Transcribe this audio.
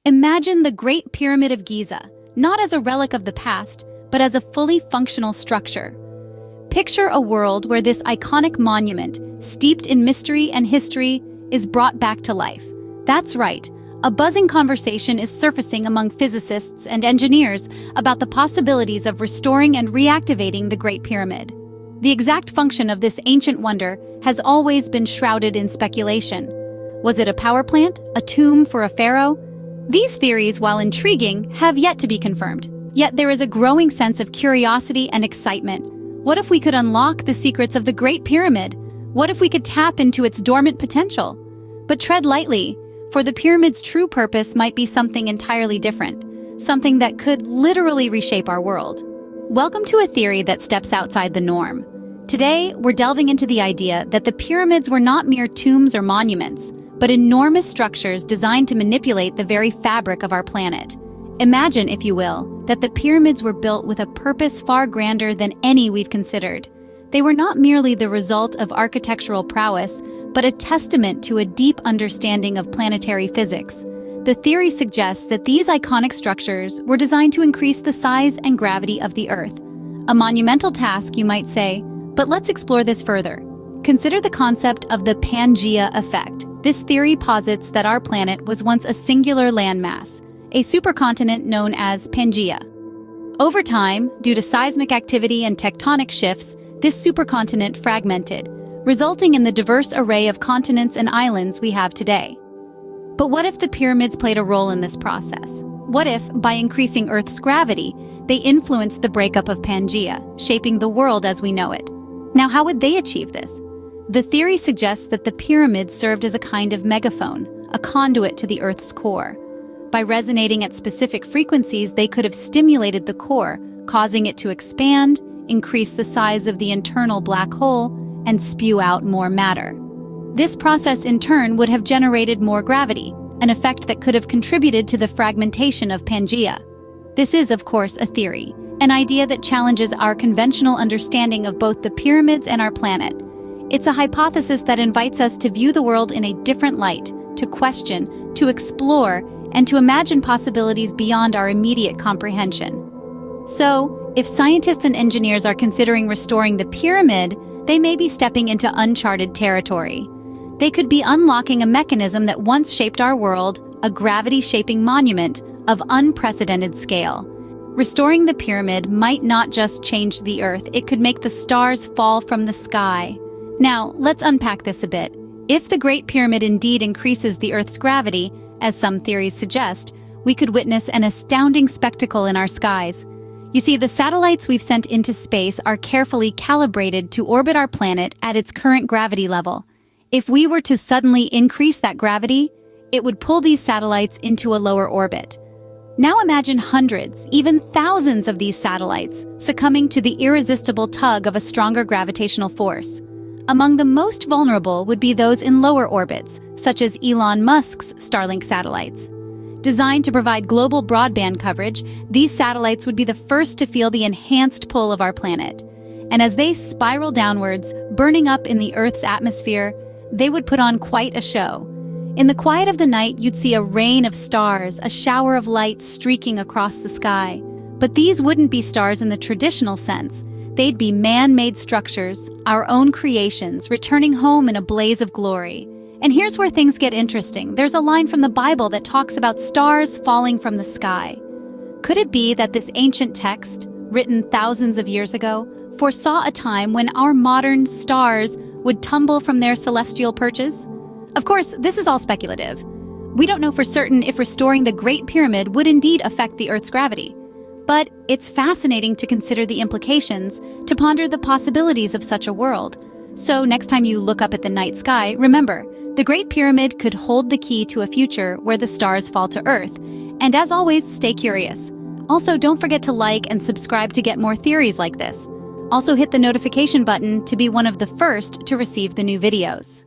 Imagine the Great Pyramid of Giza, not as a relic of the past, but as a fully functional structure. Picture a world where this iconic monument, steeped in mystery and history, is brought back to life. That's right, a buzzing conversation is surfacing among physicists and engineers about the possibilities of restoring and reactivating the Great Pyramid. The exact function of this ancient wonder has always been shrouded in speculation. Was it a power plant? A tomb for a pharaoh? These theories, while intriguing, have yet to be confirmed. Yet there is a growing sense of curiosity and excitement. What if we could unlock the secrets of the Great Pyramid? What if we could tap into its dormant potential? But tread lightly, for the pyramid's true purpose might be something entirely different, something that could literally reshape our world. Welcome to a theory that steps outside the norm. Today, we're delving into the idea that the pyramids were not mere tombs or monuments, but enormous structures designed to manipulate the very fabric of our planet. Imagine, if you will, that the pyramids were built with a purpose far grander than any we've considered. They were not merely the result of architectural prowess, but a testament to a deep understanding of planetary physics. The theory suggests that these iconic structures were designed to increase the size and gravity of the Earth. A monumental task, you might say, but let's explore this further. Consider the concept of the Pangaea effect. This theory posits that our planet was once a singular landmass, a supercontinent known as Pangaea. Over time, due to seismic activity and tectonic shifts, this supercontinent fragmented, resulting in the diverse array of continents and islands we have today. But what if the pyramids played a role in this process? What if, by increasing Earth's gravity, they influenced the breakup of Pangaea, shaping the world as we know it? Now, how would they achieve this? The theory suggests that the pyramids served as a kind of megaphone, a conduit to the Earth's core. By resonating at specific frequencies, they could have stimulated the core, causing it to expand, increase the size of the internal black hole, and spew out more matter. This process, in turn, would have generated more gravity, an effect that could have contributed to the fragmentation of Pangaea. This is, of course, a theory, an idea that challenges our conventional understanding of both the pyramids and our planet. It's a hypothesis that invites us to view the world in a different light, to question, to explore, and to imagine possibilities beyond our immediate comprehension. So, if scientists and engineers are considering restoring the pyramid, they may be stepping into uncharted territory. They could be unlocking a mechanism that once shaped our world, a gravity-shaping monument of unprecedented scale. Restoring the pyramid might not just change the Earth, it could make the stars fall from the sky. Now, let's unpack this a bit. If the Great Pyramid indeed increases the Earth's gravity, as some theories suggest, we could witness an astounding spectacle in our skies. You see, the satellites we've sent into space are carefully calibrated to orbit our planet at its current gravity level. If we were to suddenly increase that gravity, it would pull these satellites into a lower orbit. Now imagine hundreds, even thousands of these satellites succumbing to the irresistible tug of a stronger gravitational force. Among the most vulnerable would be those in lower orbits, such as Elon Musk's Starlink satellites. Designed to provide global broadband coverage, these satellites would be the first to feel the enhanced pull of our planet. And as they spiral downwards, burning up in the Earth's atmosphere, they would put on quite a show. In the quiet of the night, you'd see a rain of stars, a shower of light streaking across the sky. But these wouldn't be stars in the traditional sense. They'd be man-made structures, our own creations, returning home in a blaze of glory. And here's where things get interesting. There's a line from the Bible that talks about stars falling from the sky. Could it be that this ancient text, written thousands of years ago, foresaw a time when our modern stars would tumble from their celestial perches? Of course, this is all speculative. We don't know for certain if restoring the Great Pyramid would indeed affect the Earth's gravity. But it's fascinating to consider the implications, to ponder the possibilities of such a world. So next time you look up at the night sky, remember, the Great Pyramid could hold the key to a future where the stars fall to Earth. And as always, stay curious. Also, don't forget to like and subscribe to get more theories like this. Also hit the notification button to be one of the first to receive the new videos.